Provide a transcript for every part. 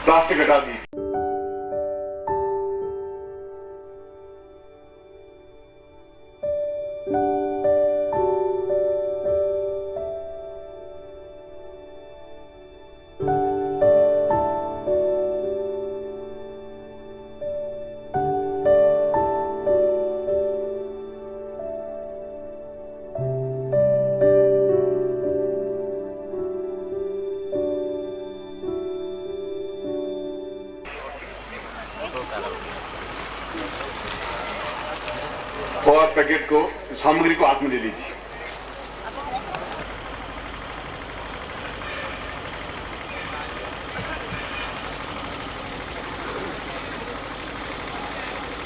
Plastic हटा दी। और packet को, सामग्री को हाथ में ले लीजिए।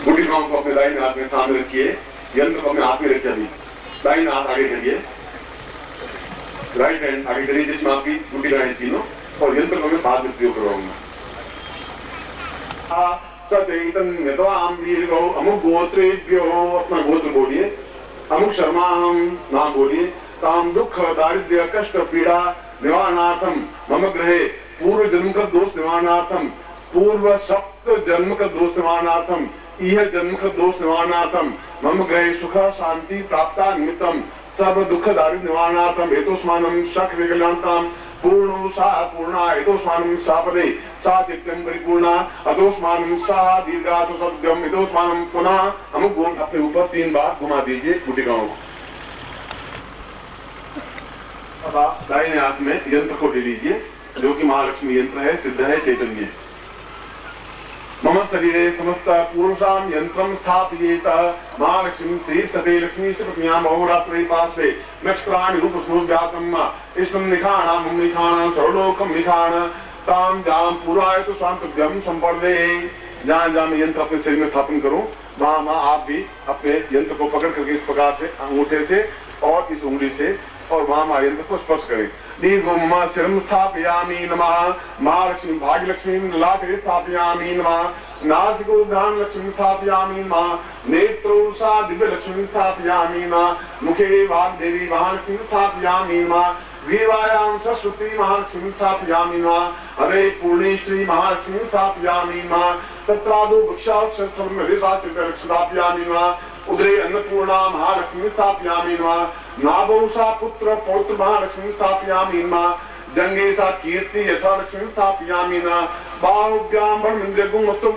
बूटी गांव को अपने दाहिने हाथ में सामने रखिए, यंत्र को अपने हाथ में रखिए। अभी दाहिना हाथ आगे करिए, राइट हैंड आगे करिए जिसमें आपकी बूटी गांव तीनों, और यंत्र को मैं बाद में प्रयोग करवाऊंगा। चैतन्यताम दीर्घो अमुक गोत्रेभ्यो, अपना गोत्र बोलिए। अमुक शर्मा हम नाम बोलिए। ताम दुख दारिद्र्य कष्ट पीड़ा निवारणार्थम मम ग्रहे पूर्व जन्म का दोष निवारणार्थम, पूर्व सप्त जन्म का दोष निवारणार्थम, इह जन्म का दोष निवारणार्थम मम ग्रहे सुख शांति प्राप्ता निमित्तम सर्व दुख दारिद्र्य निवारणार्थम हेतुष्मानम शक विकलांताम पूर्णो सा पूर्णा हितोस्मानं सापदे सा चित्तम परिपूर्णा अतोस्मानं सा दीर्घातो सद्यम हितोस्मानं पुनः। अमुक गोल अपने ऊपर 3 बार घुमा दीजिए गुटिकाओं को। अब आप दाहिने हाथ में यंत्र को ले लीजिए जो कि महालक्ष्मी यंत्र है, सिद्ध है, चैतन्य। मम शरीरे समस्त पूर्वसाम यंत्रम स्थापयेत महालक्ष्मी श्रीस्ते लक्ष्मी पत्न्याम अहोरात्रे पार्श्वे नक्षत्राणि रूप स्नोव्यातम इष्टम निखाणा मम निखाणा सर्वलोकम निखाण ताम जाम पूर्वायतु स्वांतव्यम संपर्दे। जहां जहां मैं यंत्र अपने शरीर में स्थापन करूं वहां आप भी अपने यंत्र को पकड़ करके इस प्रकार से अंगूठे से और इस उंगली से और वहां यंत्र को स्पर्श करें। दीर्घम शिरम स्थापयामि नमः, महालक्ष्मी भाग्यलक्ष्मी ललाटे स्थापयामि नमः, नासिको ध्यान लक्ष्मी स्थापयामि नमः, नेत्रो सा दिव्य लक्ष्मी स्थापयामि नमः, मुखे वाग्देवी महालक्ष्मी स्थापयामि नमः, वीरवायां सरस्वती महालक्ष्मी स्थापयामि नमः, हरे पूर्णेश्वरी महालक्ष्मी स्थापयामि नमः, तत्रादो वृक्षाक्षरस्थापयामि नमः, उदरे अन्नपूर्णा महालक्ष्मी स्थापयामि नमः, नाभौ सा पुत्र पौत्र महालक्ष्मी स्थापयामि नमः, जंगे सा कीर्ति यशा लक्ष्मी स्थापयामि नमः, बाहुभ्यां ब्रह्मेन्द्रगुं वस्तुं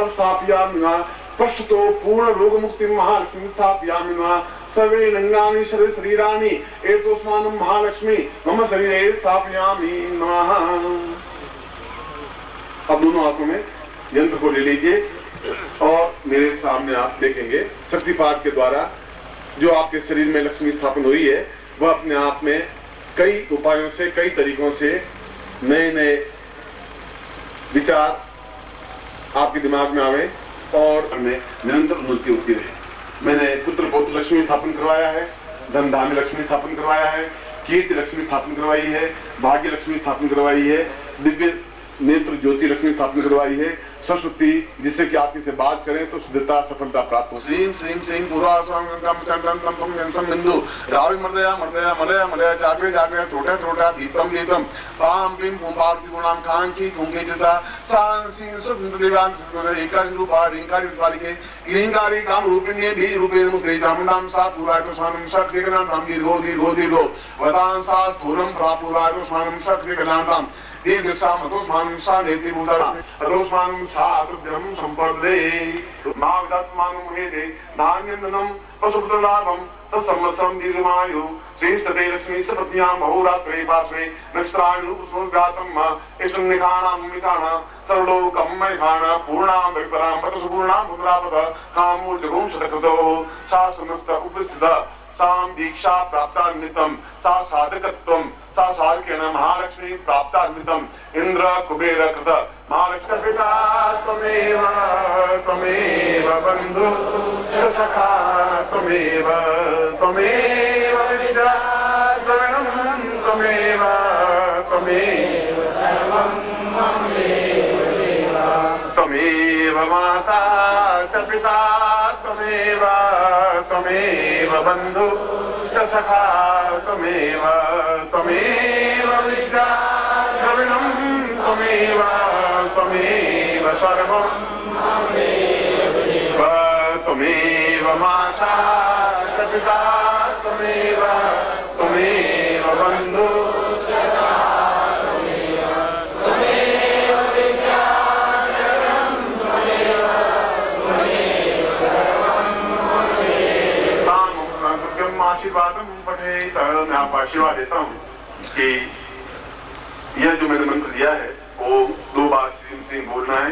स्थापयामि नमः, पश्चतो पूर्ण रोग मुक्ति महालक्ष्मी स्थापयामि नमः, सर्वे नंगानि शरीराणि एतोस्मानं महालक्ष्मी मम शरीरे स्थापयामि नमः। अब दोनों हाथों में यंत्र को ले लीजिए और मेरे सामने आप देखेंगे शक्तिपात के द्वारा जो आपके शरीर में लक्ष्मी स्थापन हुई है वह अपने आप में कई उपायों से, कई तरीकों से नए नए विचार आपके दिमाग में आवे और हमें निरंतर उन्नति होती रहे। मैंने पुत्र पौत्र लक्ष्मी स्थापन करवाया है, धन धान्य लक्ष्मी स्थापन करवाया है, कीर्ति लक्ष्मी स्थापन करवाई है, भाग्य लक्ष्मी स्थापन करवाई है, दिव्य नेत्र ज्योति लक्ष्मी स्थापन करवाई है, सरस्वती जिससे कि आप इसे बात करें तो सिद्धता सफलता प्राप्त हो। श्रीम श्रीम श्रीम बिंदु रावि मर्दया मर्दया मलया मलया जागरे जागरे छोटा छोटा दीपम दीपम पाम पिम पुंपावती गुणाम कांची कुंके चिता सांसीन सुंदरदेवान एकादश रूपा रिंकारी रूपालिके लिंगारी काम रूपिण्ये भी रूपे मुद्रे चामुंडाम सा पुरायतो स्वानम शक्तिगणां ताम दीर्घो दीर्घो दीर्घो वदां सा स्थूलम प्रापुरायतो स्वानम शक्तिगणां ताम दीर्घसाम अतोस्मानं सा नेति भूतरा अतोस्मानं सा अतुभ्यं संपर्दे मागदत्मानं हेदे धान्यन्दनं पशुपुत्रलाभं तत्सम्मसं दीर्घमायु श्रेष्ठते लक्ष्मी सपत्न्यां अहोरात्रे पार्श्वे नक्षत्राणि रूपस्मृगातं इष्टं निखाणां निखाण सर्वलोकं मैखाण पूर्णां विपरां पतसुपूर्णां पुत्रापत कामूर्जगुं शतकृतो सा समस्त उपस्थिता साम दीक्षा प्राप्तान्वितम सा साधकत्वम सा साधकेन महालक्ष्मी प्राप्तान्वितम इंद्र कुबेर कृत महालक्ष्मी पिता त्वमेव त्वमेव बंधु सखा त्वमेव त्वमेव विद्या त्वमेव त्वमेव सर्वं त्वमेव माता च पिता त्वमेव त्वमेव बंधु सखा त्वमेव त्वमेव विद्या द्रविणं त्वमेव त्वमेव सर्वं त्वमेव माता च पिता त्वमेव बन्धु आशीर्वाद पठे। मैं आपको आशीर्वाद देता हूँ कि यह जो मैंने मंत्र दिया है वो 2 बार सिंह बोलना है।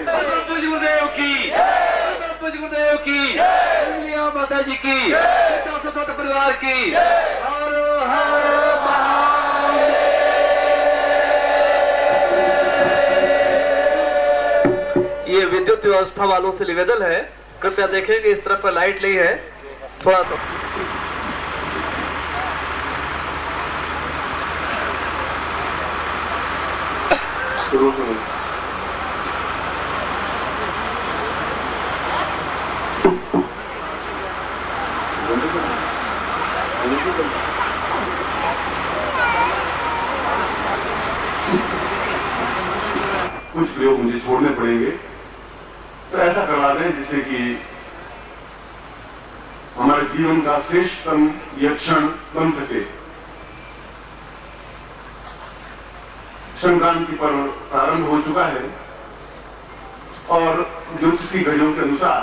गुरुदेव की, गुरुदेव की, माता जी की, परिवार की। हर हर महादेव। ये विद्युत व्यवस्था वालों से निवेदन है, कृपया देखें कि इस तरफ पर लाइट नहीं है, थोड़ा तो कुछ प्रयोग मुझे छोड़ने पड़ेंगे, तो ऐसा करवा दें जिससे कि हमारे जीवन का श्रेष्ठतम यह क्षण बन सके। संक्रांति पर्व प्रारंभ हो चुका है और ज्योतिष की घड़ियों के अनुसार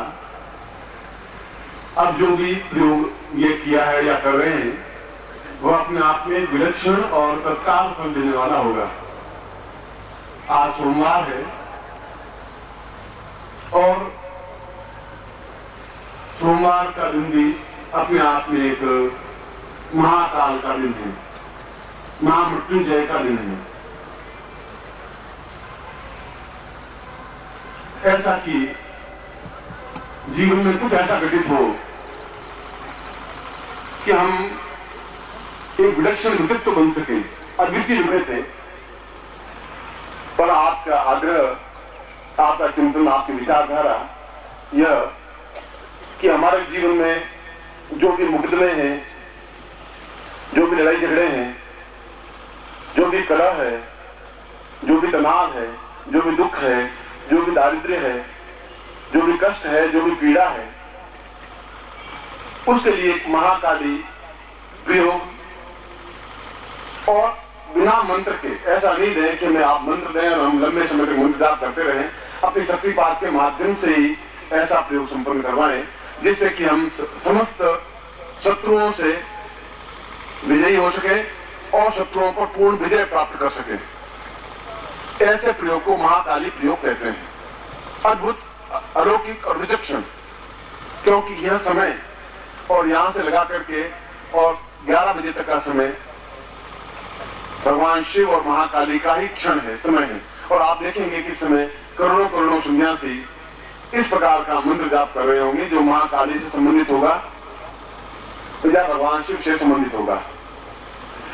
अब जो भी प्रयोग ये किया है या कर रहे हैं वह अपने आप में विलक्षण और तत्काल फल देने वाला होगा। आज सोमवार है और सोमवार का दिन भी अपने आप में एक महाकाल का दिन है, महामृत्युंजय का दिन है। ऐसा कि जीवन में कुछ ऐसा घटित हो कि हम एक विलक्षण व्यक्तित्व बन सके, अद्वितीय बने थे। पर आपका आग्रह, आपका चिंतन, आपकी विचारधारा यह कि हमारे जीवन में जो भी मुकदमे हैं, जो भी लड़ाई झगड़े हैं, जो भी कलह है, जो भी तनाव है, जो भी दुख है, जो भी दारिद्र्य है, जो भी कष्ट है, जो भी पीड़ा है, उसके लिए एक महाकाली प्रयोग और बिना मंत्र के, ऐसा नहीं दें कि मैं आप मंत्र दें और हम लंबे समय तक मंत्र जाप करते रहें, अपनी शक्तिपात के माध्यम से ही ऐसा प्रयोग संपन्न करवाएं जिससे कि हम समस्त शत्रुओं से विजयी हो सके और शत्रुओं पर पूर्ण विजय प्राप्त कर सके। ऐसे प्रयोग को महाकाली प्रयोग कहते हैं। अद्भुत, अलौकिक और विचक्षण, क्योंकि यह समय और यहां से लगा करके और 11 बजे तक का समय भगवान शिव और महाकाली का ही क्षण है, समय है। और आप देखेंगे कि समय करोड़ों करोड़ों सन्यासी इस प्रकार का मंत्र जाप कर रहे होंगे जो महाकाली से संबंधित होगा या भगवान शिव से संबंधित होगा।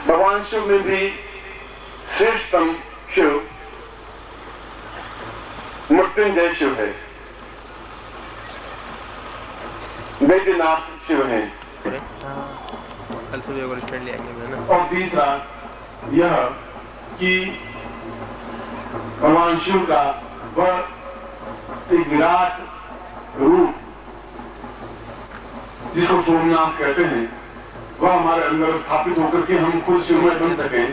भगवान शिव में भी श्रेष्ठतम शिव मृत्युंजय शिव है, वैद्यनाथ शिव है। कल सुबह स्टैंड ले आएंगे ना। और तीसरा यह कि भगवान शिव का वह एक विराट रूप जिसको सोमनाथ कहते हैं वह हमारे अंदर स्थापित होकर के हम खुद शिवमय बन सके,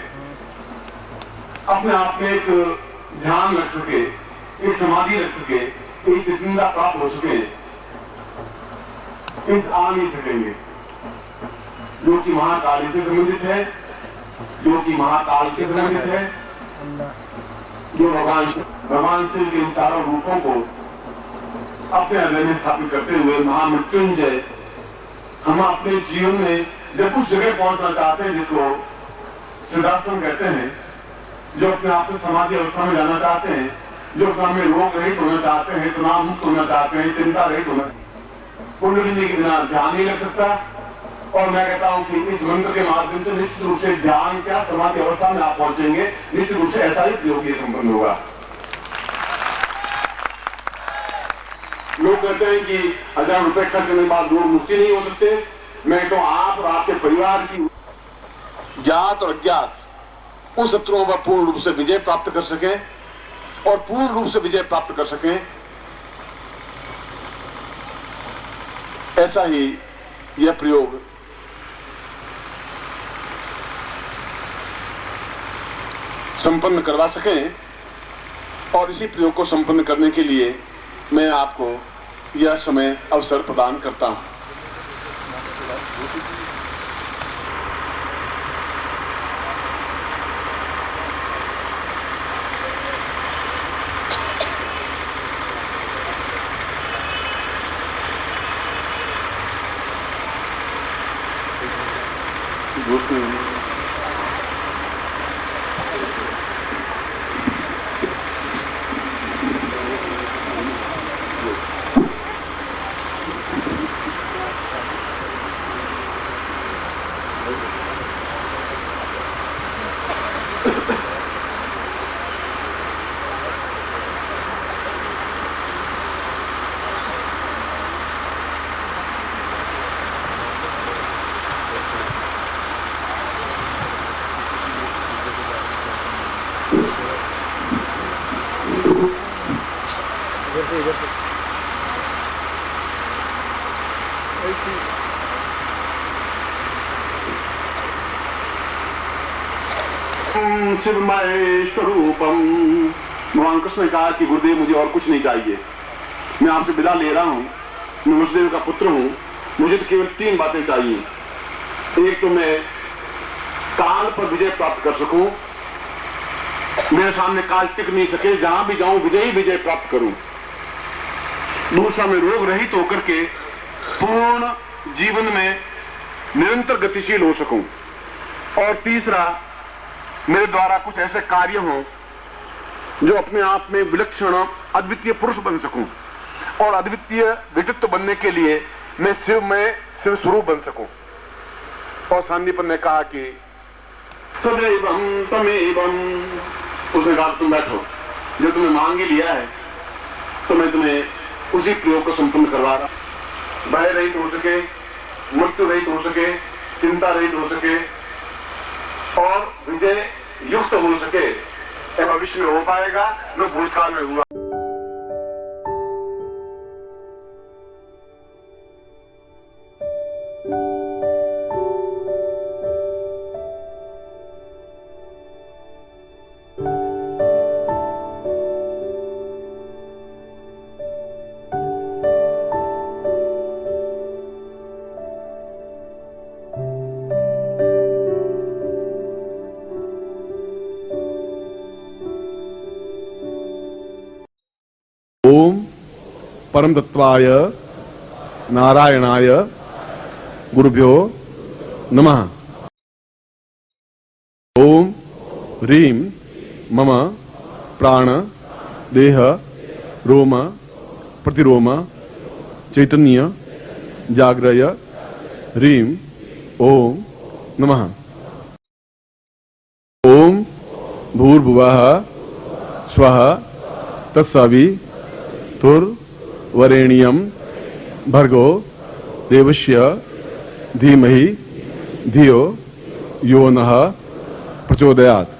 अपने आप में एक ध्यान रख सके, एक समाधि रख सके, एक चित्तता प्राप्त हो सके, इन आ नहीं सकेंगे, जो कि महाकाली से संबंधित है, जो कि महाकाल से संबंधित है, जो भगवान शिव के इन चारों रूपों को अपने हृदय में स्थापित करते हुए महामृत्युंजय हम अपने जीवन में जब उस जगह पहुंचना चाहते हैं जिसको सिद्धाश्रम कहते हैं, जो अपने आप में समाधि अवस्था में जाना चाहते हैं, जो अपने में रोग रहित होना चाहते हैं, तनाव मुक्त होना चाहते हैं, चिंता रहित होना, कुंडलिनी के बिना ध्यान नहीं लग सकता। और मैं कहता हूं कि इस मंत्र के माध्यम से निश्चित रूप से ध्यान क्या समाधि अवस्था में आप पहुंचेंगे, निश्चित रूप से ऐसा ही प्रयोग ये संपन्न होगा। लोग कहते हैं कि 1000 रुपए खर्च करने के बाद लोग मुक्ति नहीं हो सकते। मैं तो आप और आपके परिवार की जात और अज्ञात उन शत्रुओं पर पूर्ण रूप से विजय प्राप्त कर सके और पूर्ण रूप से विजय प्राप्त कर सकें, ऐसा ही यह प्रयोग संपन्न करवा सकें। और इसी प्रयोग को संपन्न करने के लिए मैं आपको यह समय अवसर प्रदान करता हूं। शिवमय स्वरूपम। भगवान कृष्ण ने कहा कि गुरुदेव मुझे और कुछ नहीं चाहिए, मैं आपसे विदा ले रहा हूं, मैं वसुदेव का पुत्र हूं, मुझे तो केवल 3 बातें चाहिए। एक तो मैं काल पर विजय प्राप्त कर सकूं, मेरे सामने काल टिक नहीं सके, जहां भी जाऊं विजय ही विजय प्राप्त करूं। दूसरा, मैं रोग रहित होकर के पूर्ण जीवन में निरंतर गतिशील हो सकूं। और तीसरा, मेरे द्वारा कुछ ऐसे कार्य हों जो अपने आप में विलक्षण अद्वितीय पुरुष बन सकूं। और अद्वितीय व्यक्तित्व बनने के लिए मैं शिव स्वरूप बन सकूं। और सांदीपन ने कहा कि सदैवं तमेवं। उसने कहा तुम बैठो, जो तुमने मांग ही लिया है तो मैं तुम्हें उसी प्रयोग को संपन्न करवा रहा हूं। भय रहित हो सके, मृत्यु रहित हो सके, चिंता रहित हो सके और विजय युक्त हो सके। भविष्य में हो पाएगा जो भूतकाल में हुआ। ओम परम तत्वाय नारायणाय गुरुभ्यो नमः। ओम ह्रीं मम प्राण देह रोम प्रतिरोम चैतन्य जाग्रय ह्रीं ओम नमः। ओम भूर्भुवः स्वः तत्सवितुर्वरेण्यं भर्गो देवस्य धीमहि धियो यो नः प्रचोदयात्।